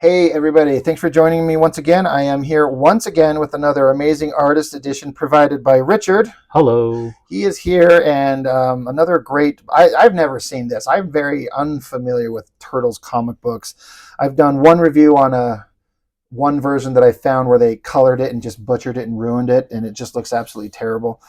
Hey everybody, thanks for joining me once again. I am here once again with another amazing artist edition provided by Richard. Hello. He is here and another great, I've never seen this. I'm very unfamiliar with Turtles comic books. I've done one review on one version that I found where they colored it and just butchered it and ruined it, and it just looks absolutely terrible.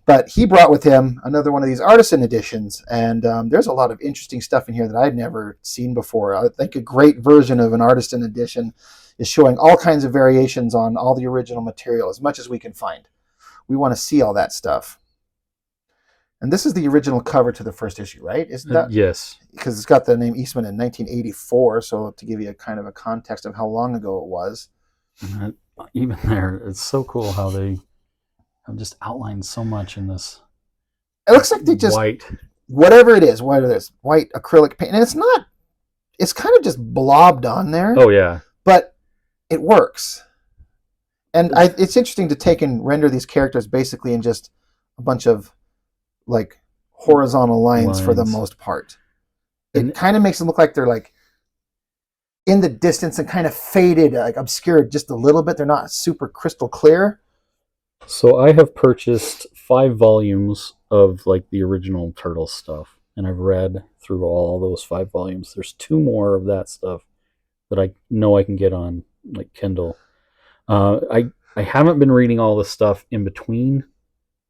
But he brought with him another one of these artisan editions, and there's a lot of interesting stuff in here that I'd never seen before. I think a great version of an artisan edition is showing all kinds of variations on all the original material, as much as we can find. We want to see all that stuff. And this is the original cover to the first issue, right? Isn't that? Yes. Because it's got the name Eastman in 1984, so to give you a kind of a context of how long ago it was. Even there, it's so cool how they have just outlined so much in this. It looks like they just white, whatever it is, white acrylic paint, and it's not. It's kind of just blobbed on there. Oh yeah, but it works. And it's interesting to take and render these characters basically in just a bunch of like horizontal lines for the most part. It kind of makes them look like they're like in the distance and kind of faded, like obscured just a little bit. They're not super crystal clear. So I have purchased 5 volumes of like the original Turtle stuff, and I've read through all those 5 volumes. There's 2 more of that stuff that I know I can get on like Kindle. I haven't been reading all the stuff in between,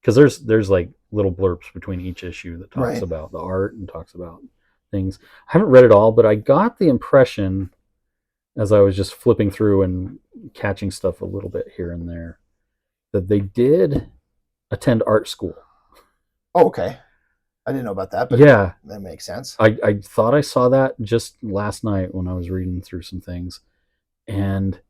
because there's like little blurbs between each issue that talks about the art and talks about things. I haven't read it all, but I got the impression as I was just flipping through and catching stuff a little bit here and there that they did attend art school. Oh, okay. I didn't know about that, but yeah, that makes sense. I thought I saw that just last night when I was reading through some things. And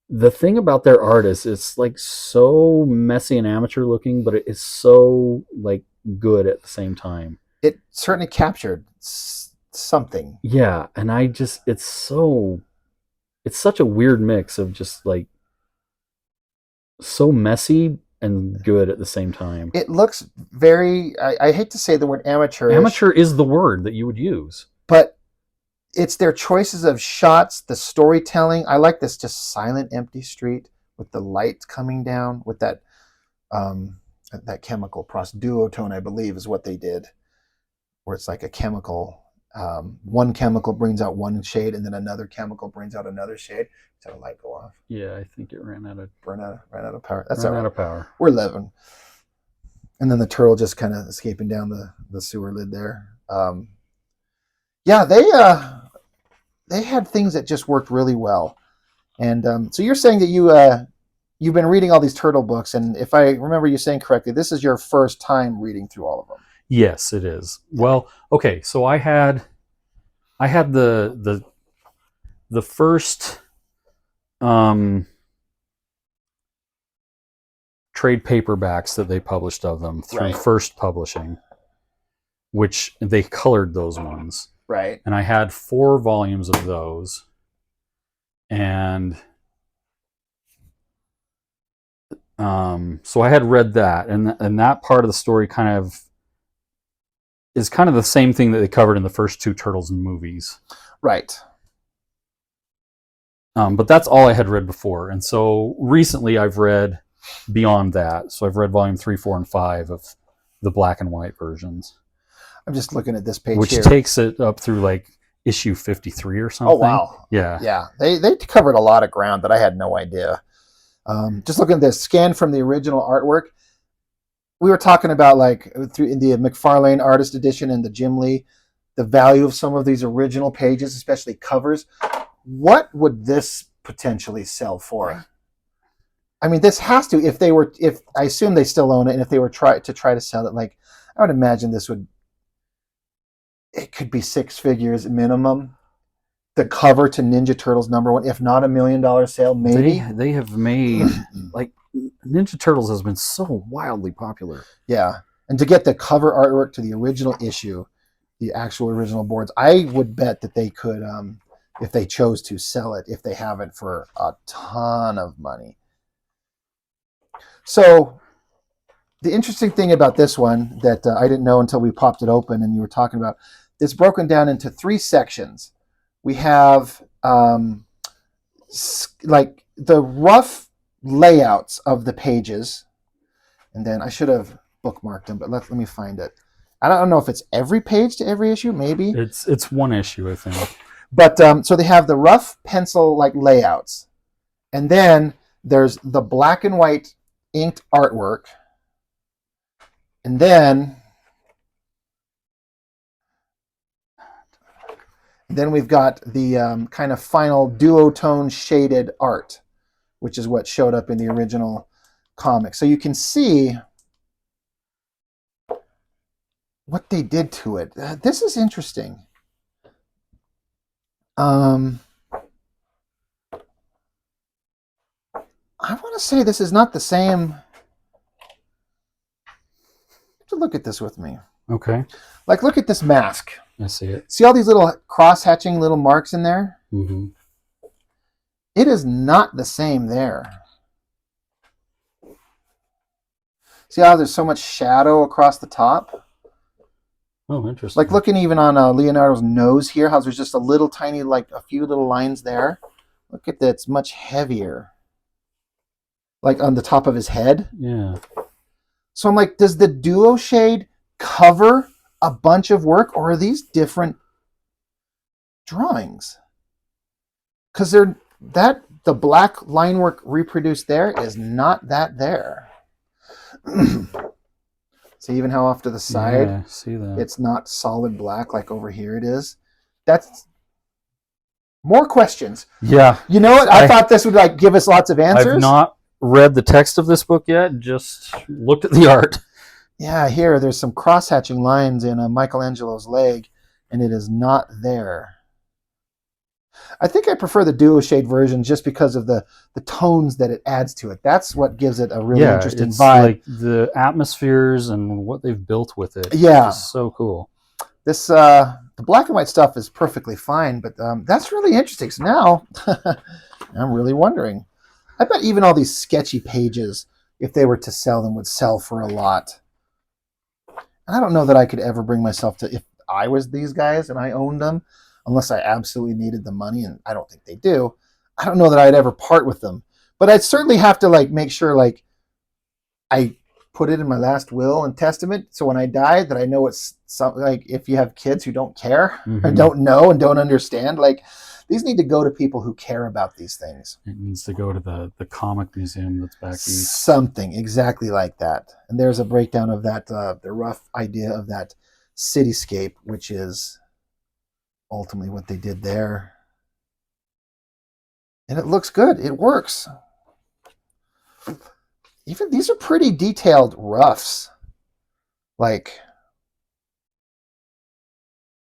the thing about their art is it's like so messy and amateur looking, but it is so like good at the same time. It certainly captured something. Yeah, and it's such a weird mix of just like so messy and good at the same time. It looks very, I hate to say the word amateur. Amateur is the word that you would use. But it's their choices of shots, the storytelling. I like this just silent, empty street with the light coming down with that chemical process. Duotone, I believe, is what they did, where it's like a chemical. One chemical brings out one shade, and then another chemical brings out another shade. So the light go off. Yeah, I think it ran out of power. That's ran out of power. We're living. And then the turtle just kind of escaping down the sewer lid there. Yeah, they had things that just worked really well. And so you're saying that you've been reading all these turtle books, and if I remember you saying correctly, this is your first time reading through all of them. Yes, it is. Well, okay, so I had the first trade paperbacks that they published of them through First Publishing, which they colored those ones. Right. And I had 4 volumes of those. And so I had read that, and that part of the story is kind of the same thing that they covered in the first 2 Turtles movies. Right. But that's all I had read before. And so recently I've read beyond that. So I've read volume 3, 4, and 5 of the black and white versions. I'm just looking at this page which here. Takes it up through like issue 53 or something. Oh, wow. Yeah. Yeah. They covered a lot of ground that I had no idea. Just looking at this scan from the original artwork. We were talking about like in the McFarlane Artist Edition and the Jim Lee, the value of some of these original pages, especially covers. What would this potentially sell for? I mean, this has to, if I assume they still own it, and if they were try to sell it, like, I would imagine it could be 6 figures minimum. The cover to Ninja Turtles #1, if not $1 million sale, maybe. They have made, like, Ninja Turtles has been so wildly popular. Yeah. And to get the cover artwork to the original issue, the actual original boards, I would bet that they could, if they chose to, sell it, if they haven't, for a ton of money. So the interesting thing about this one that I didn't know until we popped it open and you were talking about, it's broken down into 3 sections. We have like the rough layouts of the pages, and then I should have bookmarked them, but let me find it. I don't know if it's every page to every issue, maybe. It's one issue, I think. But so they have the rough pencil like layouts, and then there's the black and white inked artwork, and then we've got the kind of final duotone shaded art, which is what showed up in the original comic. So you can see what they did to it. This is interesting. I want to say this is not the same. You have to look at this with me. Okay. Like, look at this mask. I see it. See all these little cross-hatching little marks in there? Mm-hmm. It is not the same there. See how there's so much shadow across the top? Oh, interesting. Like looking even on Leonardo's nose here, how there's just a little tiny, like a few little lines there. Look at that, it's much heavier. Like on the top of his head. Yeah. So I'm like, does the duo shade cover a bunch of work, or are these different drawings? Because the black line work reproduced there is not that there. See even how off to the side, yeah, see that. It's not solid black like over here it is. That's more questions. Yeah. You know what? I thought this would like give us lots of answers. I've not read the text of this book yet, just looked at the art. Yeah, here there's some cross-hatching lines in Michelangelo's leg, and it is not there. I think I prefer the duo shade version just because of the tones that it adds to it. That's what gives it a really interesting it's vibe. Like the atmospheres and what they've built with it. Yeah, is so cool. This the black and white stuff is perfectly fine, but that's really interesting. So now I'm really wondering. I bet even all these sketchy pages, if they were to sell them, would sell for a lot. And I don't know that I could ever bring myself to, if I was these guys and I owned them, unless I absolutely needed the money, and I don't think they do. I don't know that I'd ever part with them. But I'd certainly have to like make sure like I put it in my last will and testament, so when I die that I know it's something. Like if you have kids who don't care or don't know and don't understand, like these need to go to people who care about these things. It needs to go to the comic museum that's back east. Something exactly like that. And there's a breakdown of that, the rough idea of that cityscape, which is ultimately what they did there. And it looks good. It works. Even these are pretty detailed roughs. Like,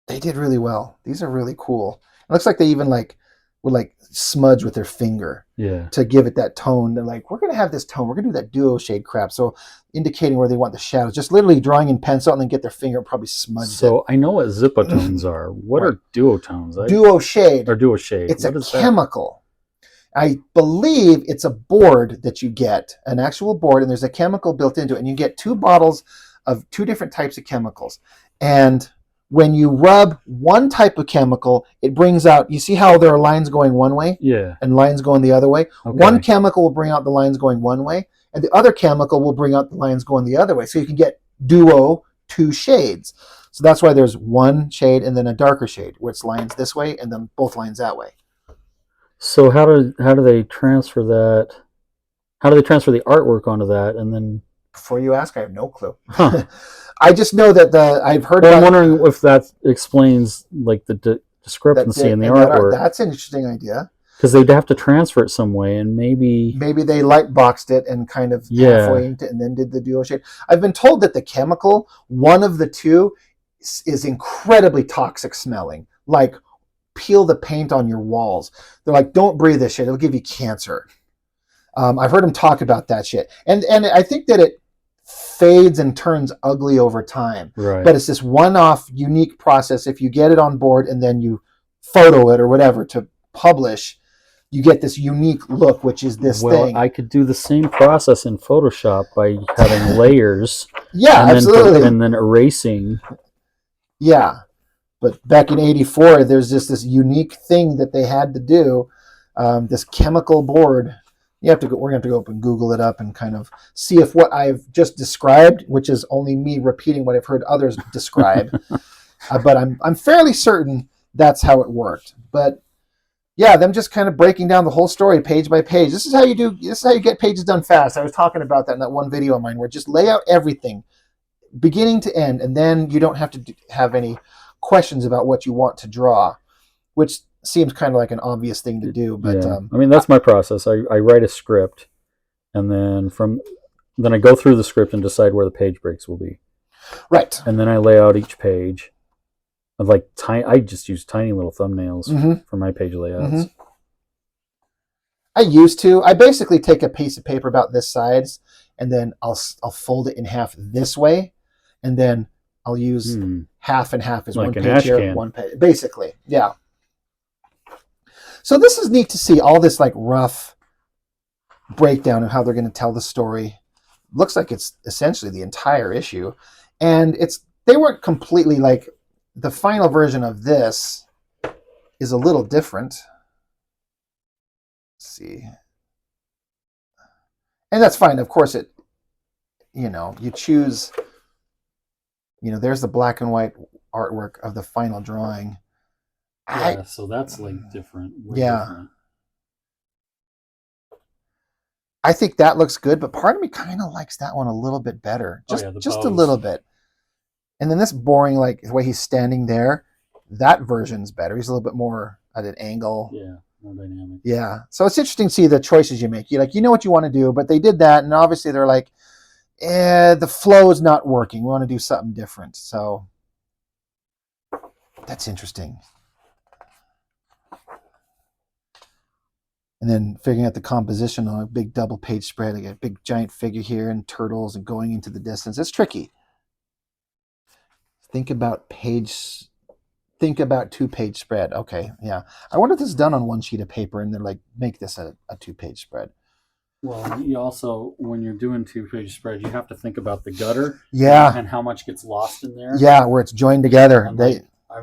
they did really well. These are really cool. It looks like they even like would like smudge with their finger to give it that tone. They're like, we're going to have this tone. We're going to do that duo shade crap. So indicating where they want the shadows. Just literally drawing in pencil and then get their finger and probably smudge it. So I know what zippotones are. What are duotones? Duo shade. Or duo shade. It's a chemical. I believe it's a board that you get, an actual board, and there's a chemical built into it. And you get 2 bottles of 2 different types of chemicals. And when you rub one type of chemical, it brings out, you see how there are lines going one way? Yeah. And lines going the other way? Okay. One chemical will bring out the lines going one way, and the other chemical will bring out the lines going the other way. So you can get duo 2 shades. So that's why there's one shade and then a darker shade, where it's lines this way and then both lines that way. So how do they transfer that? How do they transfer the artwork onto that? And then before you ask, I have no clue. Huh. I just know that I've heard. Well, I'm wondering if that explains like the discrepancy in the artwork. That's an interesting idea. Because they'd have to transfer it some way, and maybe they light boxed it and kind of halfway inked it, and then did the duo shade. I've been told that the chemical, one of the 2, is incredibly toxic smelling. Like, peel the paint on your walls. They're like, don't breathe this shit. It'll give you cancer. I've heard him talk about that shit, and I think that it fades and turns ugly over time. Right. But it's this one-off, unique process. If you get it on board and then you photo it or whatever to publish, you get this unique look, which is this thing. I could do the same process in Photoshop by having layers. Yeah, absolutely. And then erasing. Yeah. But back in '84, there's just this unique thing that they had to do. This chemical board. You have to go. We're going to have to go up and Google it up and kind of see if what I've just described, which is only me repeating what I've heard others describe, but I'm fairly certain that's how it worked. But yeah, them just kind of breaking down the whole story page by page. This is how you do. This is how you get pages done fast. I was talking about that in that one video of mine, where just lay out everything, beginning to end, and then you don't have to have any questions about what you want to draw, which seems kind of like an obvious thing to do. But yeah, I mean that's my process. I write a script, and then I go through the script and decide where the page breaks will be. Right. And then I lay out each page. Like I just use tiny little thumbnails for my page layouts. Mm-hmm. I used to. I basically take a piece of paper about this size, and then I'll fold it in half this way, and then I'll use half and half as like one page here, one page. Basically, yeah. So this is neat to see all this like rough breakdown of how they're going to tell the story. Looks like it's essentially the entire issue, and they weren't completely like. The final version of this is a little different. Let's see. And that's fine. Of course, you choose, there's the black and white artwork of the final drawing. Yeah, so that's like different. Yeah. Different. I think that looks good, but part of me kind of likes that one a little bit better. Just a little bit. And then this boring, like the way he's standing there, that version's better. He's a little bit more at an angle. Yeah, more dynamic. Yeah. So it's interesting to see the choices you make. You know what you want to do, but they did that, and obviously they're like, the flow is not working. We want to do something different. So that's interesting. And then figuring out the composition on a big double page spread. I got a big giant figure here and turtles and going into the distance. It's tricky. Think about 2-page spread. Okay, yeah. I wonder if this is done on one sheet of paper and they're like, make this a 2-page spread. Well, you also, when you're doing 2-page spread, you have to think about the gutter. Yeah. And how much gets lost in there. Yeah, where it's joined together.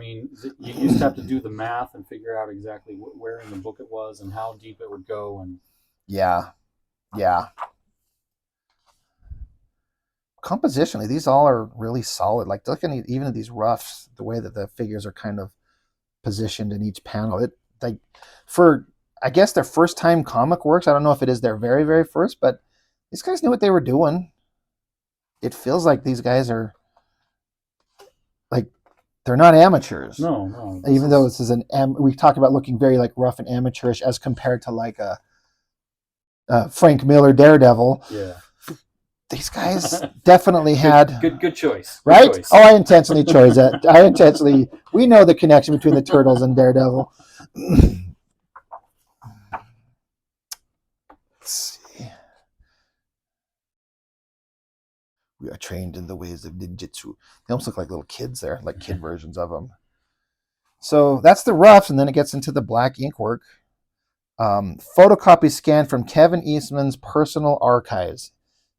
You used to have to do the math and figure out exactly where in the book it was and how deep it would go. And yeah. Compositionally, these all are really solid. Like looking at even at these roughs, the way that the figures are kind of positioned in each panel, for I guess their first time comic works. I don't know if it is their very, very first, but these guys knew what they were doing. It feels like these guys are like they're not amateurs. No. Even though this is we talk about looking very like rough and amateurish as compared to like a Frank Miller Daredevil. Yeah. These guys definitely had good choice. Right? Good choice. Oh, I intentionally chose that. We know the connection between the Turtles and Daredevil. Let's see. We are trained in the ways of ninjutsu. They almost look like little kids there, like kid versions of them. So that's the roughs, and then it gets into the black ink work. Photocopy scanned from Kevin Eastman's personal archives.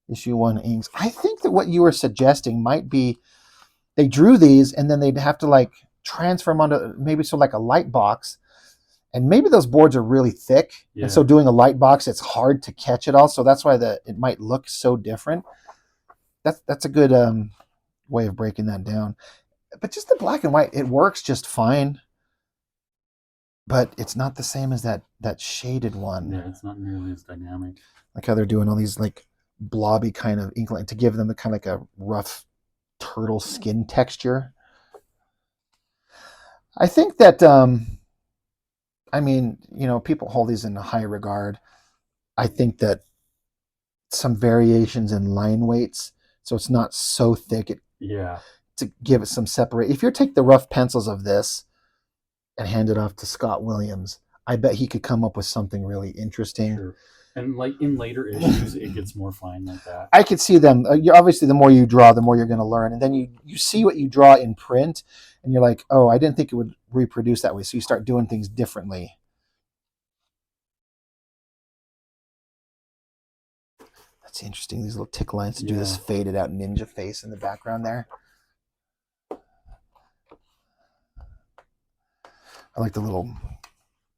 Issue 1 inks. I think that what you were suggesting might be they drew these and then they'd have to like transfer them onto maybe like a light box, and maybe those boards are really thick, and so doing a light box, it's hard to catch it all. So that's why it might look so different. That's a good way of breaking that down. But just the black and white, it works just fine. But it's not the same as that shaded one. Yeah, it's not nearly as dynamic. Like how they're doing all these like blobby kind of ink line to give them a kind of like a rough turtle skin texture. I think that people hold these in high regard. I think that some variations in line weights, so it's not so thick, to give it some separate. If you take the rough pencils of this and hand it off to Scott Williams, I bet he could come up with something really interesting. Sure. And like in later issues, it gets more fine like that. I could see them. Obviously, the more you draw, the more you're going to learn. And then you see what you draw in print, and you're like, oh, I didn't think it would reproduce that way. So you start doing things differently. That's interesting. These little tick lines to do this faded out ninja face in the background there. I like the little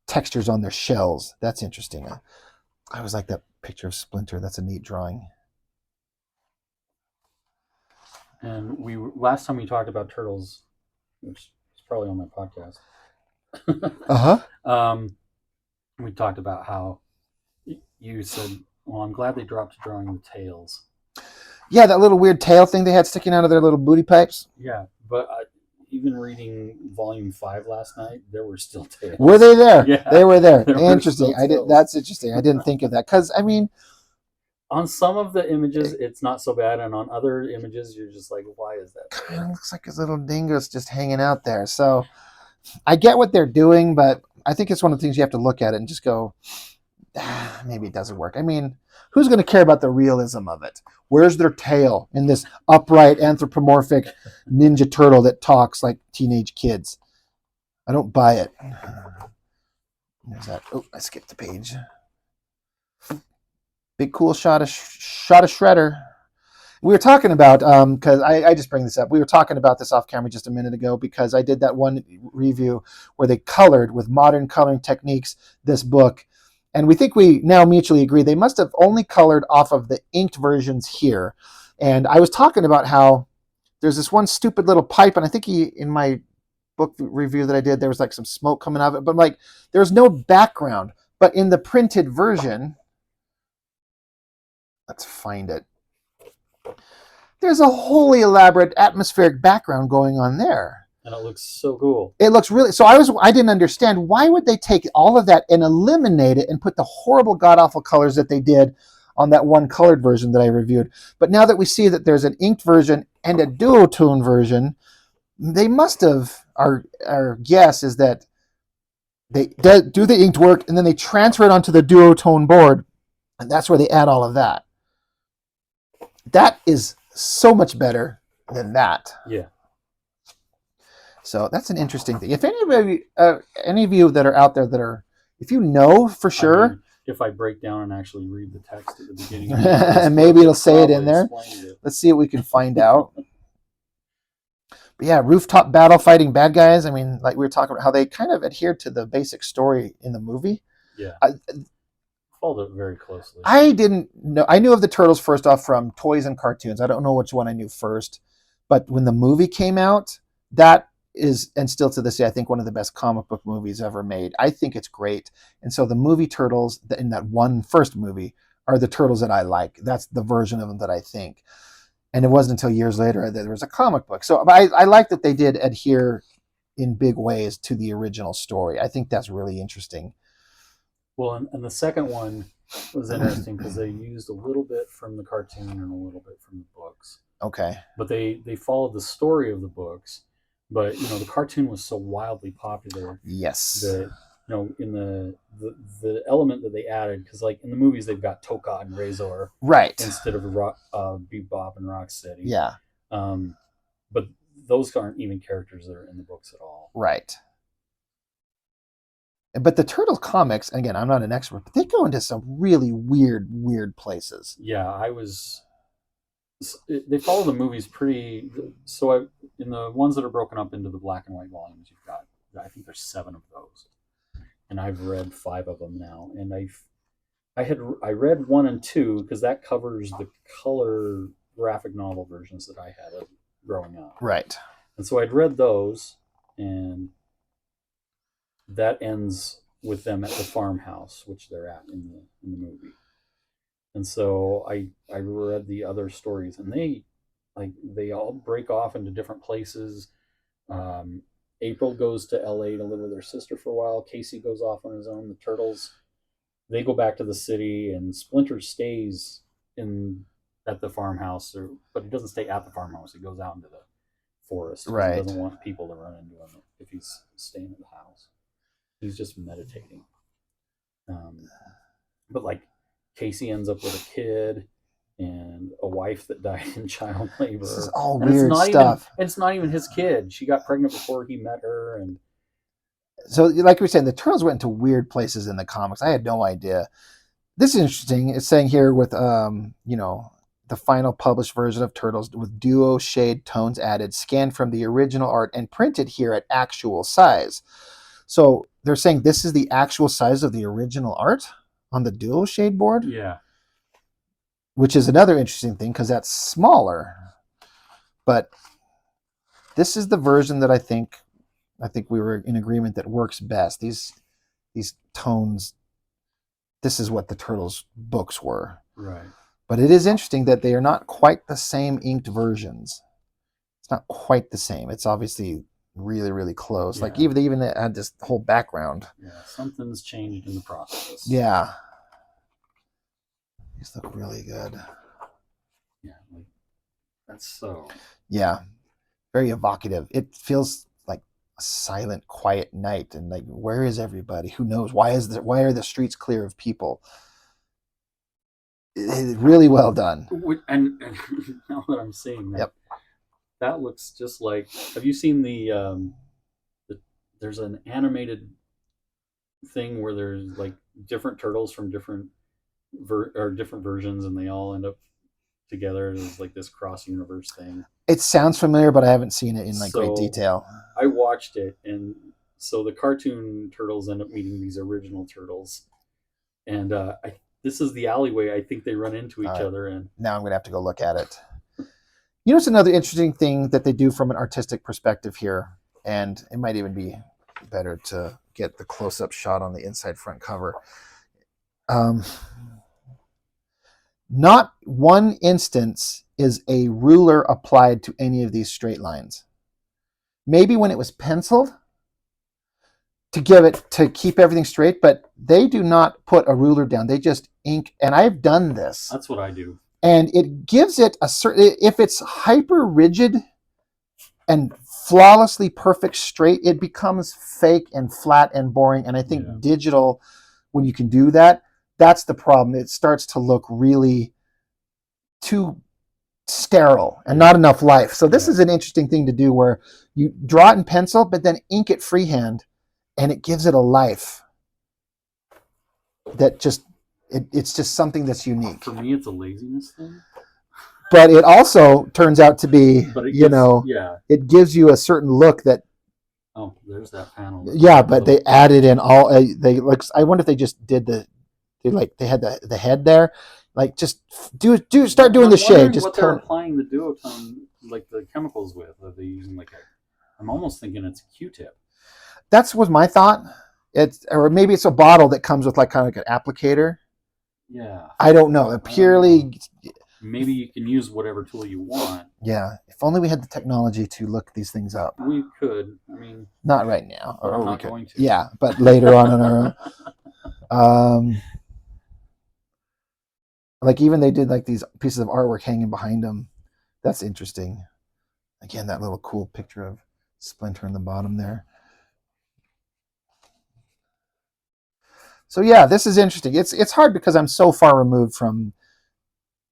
textures on their shells. That's interesting. I always like that picture of Splinter. That's a neat drawing. And we last time we talked about turtles, which is probably on my podcast. Uh-huh. We talked about how you said, "Well, I'm glad they dropped drawing the tails." Yeah, that little weird tail thing they had sticking out of their little booty pipes. Yeah, but even reading Volume 5 last night, there were still tails. Were they there? Yeah, they were there. There Interesting. were tails. That's interesting. I didn't think of that because I mean, on some of the images, it's not so bad, and on other images, you're just like, "Why is that?" Kind of looks like his little dingo's just hanging out there. So I get what they're doing, but I think it's one of the things you have to look at it and just go, maybe it doesn't work. I mean, who's going to care about the realism of it? Where's their tail in this upright anthropomorphic ninja turtle that talks like teenage kids? I don't buy it. There's that. Oh, I skipped the page. Big cool shot of Shredder. We were talking about because I just bring this up. We were talking about this off camera just a minute ago because I did that one review where they colored with modern coloring techniques this book, and we think we now mutually agree they must have only colored off of the inked versions here. And I was talking about how there's this one stupid little pipe, and I think in my book review that I did, there was like some smoke coming out of it, but like there's no background. But in the printed version, let's find it. There's a wholly elaborate atmospheric background going on there. And it looks so cool. It looks really, so I didn't understand why would they take all of that and eliminate it and put the horrible god-awful colors that they did on that one colored version that I reviewed. But now that we see that there's an inked version and a duotone version, they must have, our guess is that they do the inked work and then they transfer it onto the duotone board, and that's where they add all of that. That is so much better than that. Yeah. So that's an interesting thing. If any of you that are out there that are, if you know for sure, I mean, if I break down and actually read the text at the beginning, maybe it'll say it in there. Let's see what we can find out. But yeah, rooftop battle fighting bad guys. I mean, like we were talking about how they kind of adhered to the basic story in the movie. Yeah. Followed it very closely. I didn't know. I knew of the Turtles first off from toys and cartoons. I don't know which one I knew first, but when the movie came out, that is, and still to this day, I think one of the best comic book movies ever made. I think it's great. And so the movie Turtles in that one first movie are the Turtles that I like. That's the version of them that I think. And it wasn't until years later that there was a comic book. So I like that they did adhere in big ways to the original story. I think that's really interesting. Well, and the second one was interesting because they used a little bit from the cartoon and a little bit from the books. Okay. But they followed the story of the books. But the cartoon was so wildly popular. Yes. That in the element that they added, because like in the movies they've got Toka and Razor, right, instead of Bebop and Rocksteady. Yeah. But those aren't even characters that are in the books at all. Right. But the Turtles comics, again, I'm not an expert, but they go into some really weird places. Yeah, they follow the movies pretty. So in the ones that are broken up into the black and white volumes, you've got, I think there's 7 of those, and I've read 5 of them now. And I read 1 and 2 because that covers the color graphic novel versions that I had growing up. Right. And so I'd read those, and that ends with them at the farmhouse, which they're at in the movie. And so I read the other stories, and they all break off into different places. April goes to LA to live with her sister for a while. Casey goes off on his own. The Turtles, they go back to the city, and Splinter stays at the farmhouse, but he doesn't stay at the farmhouse. He goes out into the forest. Right. He doesn't want people to run into him if he's staying at the house. He's just meditating. But like Casey ends up with a kid and a wife that died in child labor. This is all weird stuff. It's not even his kid. She got pregnant before he met her. And so, like we were saying, the Turtles went into weird places in the comics. I had no idea. This is interesting. It's saying here with, the final published version of Turtles with duo shade tones added, scanned from the original art and printed here at actual size. So they're saying this is the actual size of the original art on the dual shade board, Yeah. which is another interesting thing because that's smaller. But this is the version that I think we were in agreement that works best. These tones, this is what the Turtles books were. Right. But it is interesting that they are not quite the same inked versions. It's not quite the same. It's obviously really, really close. Yeah. Like they even had this whole background. Yeah, something's changed in the process. Yeah. These look really good. Yeah, like that's so. Yeah. Very evocative. It feels like a silent, quiet night, and like, where is everybody? Who knows? Why are the streets clear of people? Really well done. And now that I'm seeing that, yep, that looks just like. Have you seen the there's an animated thing where there's like different turtles from different different versions, and they all end up together. It's like this cross universe thing. It sounds familiar, but I haven't seen it in like great detail. I watched it, and so the cartoon turtles end up meeting these original turtles, and this is the alleyway I think they run into each other in. Now I'm gonna have to go look at it. You know, it's another interesting thing that they do from an artistic perspective here, and it might even be better to get the close-up shot on the inside front cover. Not one instance is a ruler applied to any of these straight lines. Maybe when it was penciled to keep everything straight, but they do not put a ruler down. They just ink, and I've done this. That's what I do. And it gives it a certain, if it's hyper rigid and flawlessly perfect straight, it becomes fake and flat and boring. And I think digital, when you can do that, that's the problem. It starts to look really too sterile and not enough life. So this is an interesting thing to do where you draw it in pencil, but then ink it freehand, and it gives it a life that just, it's just something that's unique. For me, it's a laziness thing. But it also turns out to be, it gives you a certain look that. Oh, there's that panel. Yeah, but they added in all. They like. I wonder if they just did they had the head there. Like, just start doing the shade. Just what they're applying the duotone, like the chemicals with. Are they using like I'm almost thinking it's a Q-tip. That was my thought. Or maybe it's a bottle that comes with like kind of like an applicator. Yeah. I don't know. Purely. Maybe you can use whatever tool you want. Yeah. If only we had the technology to look these things up. We could. I mean. Not right now. Or we could. Going to. Yeah, but later on our own. Like even they did like these pieces of artwork hanging behind them. That's interesting. Again, that little cool picture of Splinter in the bottom there. So yeah, this is interesting. It's hard because I'm so far removed from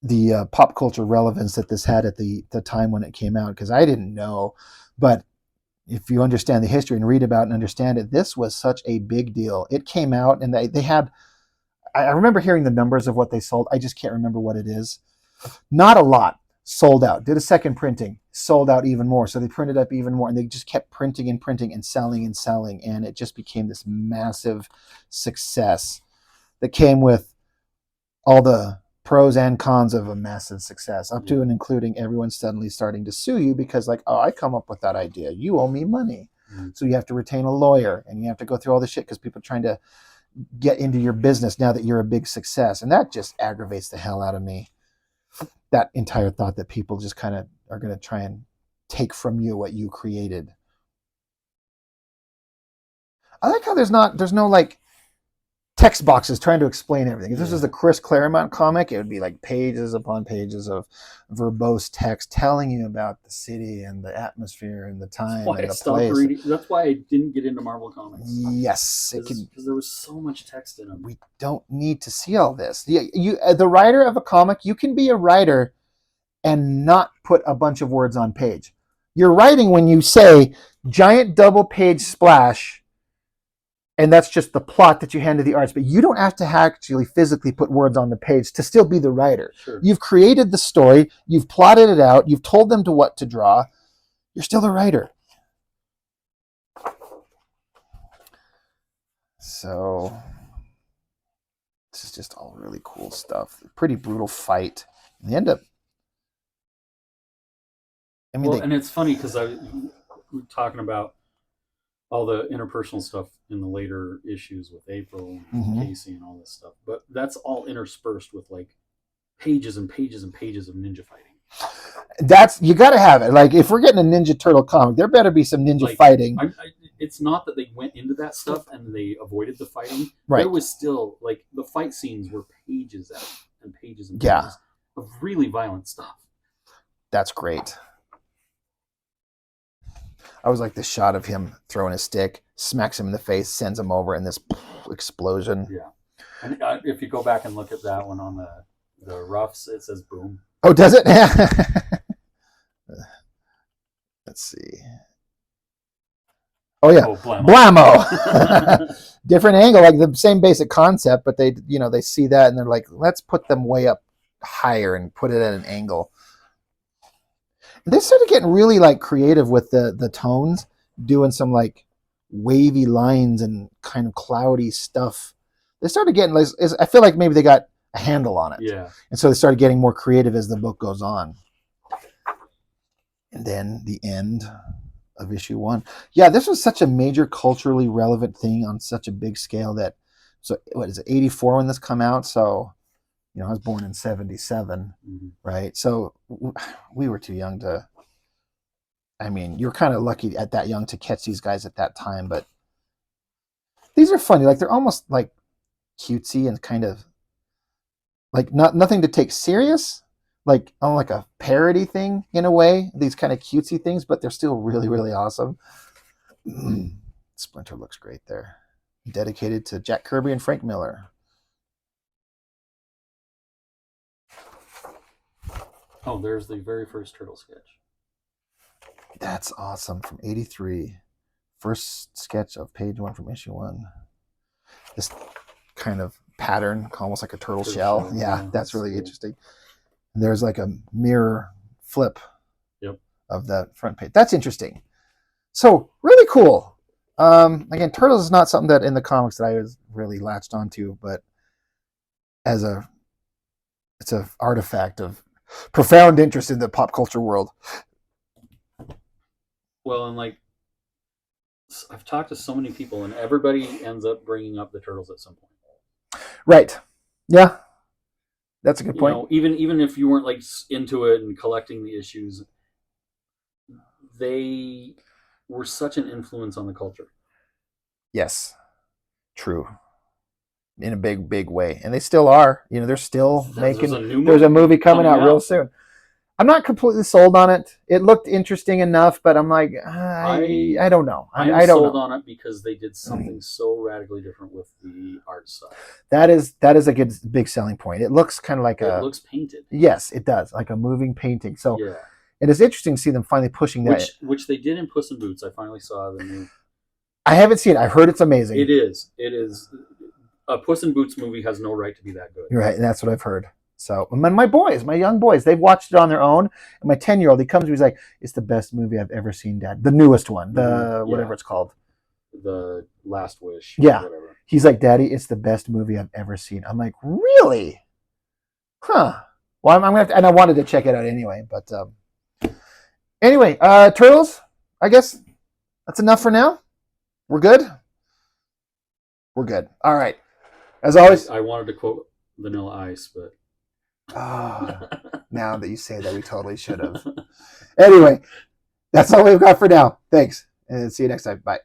the pop culture relevance that this had at the time when it came out, because I didn't know. But if you understand the history and read about and understand it, this was such a big deal. It came out and they had, I remember hearing the numbers of what they sold. I just can't remember what it is. Not a lot. Sold out. Did a second printing. Sold out even more. So they printed up even more, and they just kept printing and printing and selling and selling. And it just became this massive success that came with all the pros and cons of a massive success, up to and including everyone suddenly starting to sue you because like, oh, I come up with that idea. You owe me money. So you have to retain a lawyer, and you have to go through all this shit because people are trying to get into your business now that you're a big success. And that just aggravates the hell out of me. That entire thought that people just kind of are going to try and take from you what you created. I like how there's no like text boxes trying to explain everything. If this was a Chris Claremont comic, it would be like pages upon pages of verbose text telling you about the city and the atmosphere and the time and the place. That's why I didn't get into Marvel comics. Yes, because there was so much text in them. We don't need to see all this. The writer of a comic, you can be a writer and not put a bunch of words on page. You're writing when you say giant double page splash, and that's just the plot that you hand to the artist. But you don't have to actually physically put words on the page to still be the writer. Sure. You've created the story. You've plotted it out. You've told them what to draw. You're still the writer. So this is just all really cool stuff. Pretty brutal fight. And they end up. I mean, Well, and it's funny because we're talking about all the interpersonal stuff in the later issues with April and Casey and all this stuff, but that's all interspersed with like pages and pages and pages of ninja fighting. That's you got to have it. Like if we're getting a Ninja Turtle comic, there better be some ninja fighting. It's not that they went into that stuff and they avoided the fighting. Right. There was still like the fight scenes were pages and pages and pages of really violent stuff. That's great. I was like the shot of him throwing a stick, smacks him in the face, sends him over, and this explosion. Yeah. And if you go back and look at that one on the roughs, it says boom. Oh, does it? Let's see. Oh yeah, blammo. Different angle, like the same basic concept, but they see that and they're like, let's put them way up higher and put it at an angle. They started getting really like creative with the tones, doing some like wavy lines and kind of cloudy stuff. They started getting like, I feel like maybe they got a handle on it. Yeah. And so they started getting more creative as the book goes on. And then the end of issue 1. Yeah, this was such a major culturally relevant thing on such a big scale that, so what is it, 84 when this come out? So, I was born in 77, right? So we were too young to, you're kind of lucky at that young to catch these guys at that time, but these are funny. Like they're almost like cutesy and kind of like nothing to take serious, like like a parody thing in a way, these kind of cutesy things, but they're still really, really awesome. Splinter looks great there. Dedicated to Jack Kirby and Frank Miller. Oh, there's the very first turtle sketch. That's awesome. From 83. First sketch of page 1 from issue 1. This kind of pattern, almost like a turtle shell. Yeah, that's really cool. Interesting. And there's like a mirror flip of the front page. That's interesting. So, really cool. Again, Turtles is not something that in the comics that I was really latched onto, but it's an artifact of profound interest in the pop culture world. Well, and like I've talked to so many people, and everybody ends up bringing up the Turtles at some point. Right. Yeah. That's a good point. Even if you weren't like into it and collecting the issues, they were such an influence on the culture. Yes. True. In a big, big way. And they still are. They're still making... There's a movie coming out real soon. I'm not completely sold on it. It looked interesting enough, but I'm like, I don't know. I don't sold on it because they did something so radically different with the art style. That is a good big selling point. It looks kind of like it looks painted. Yes, it does, like a moving painting. So it is interesting to see them finally pushing that. Which they did in Puss in Boots. I finally saw the new. I haven't seen it. I've heard it's amazing. It is. A Puss in Boots movie has no right to be that good. You're right, and that's what I've heard. So, my young boys, they've watched it on their own. And my 10-year-old, he comes to me, he's like, "It's the best movie I've ever seen, Dad. The newest one, whatever it's called, The Last Wish." Yeah, whatever. He's like, "Daddy, it's the best movie I've ever seen." I'm like, "Really? Huh?" Well, I'm gonna have to, and I wanted to check it out anyway. But anyway, Turtles. I guess that's enough for now. We're good. We're good. All right. As always, I wanted to quote Vanilla Ice, but. Now that you say that, we totally should have. Anyway, that's all we've got for now. Thanks, and see you next time. Bye.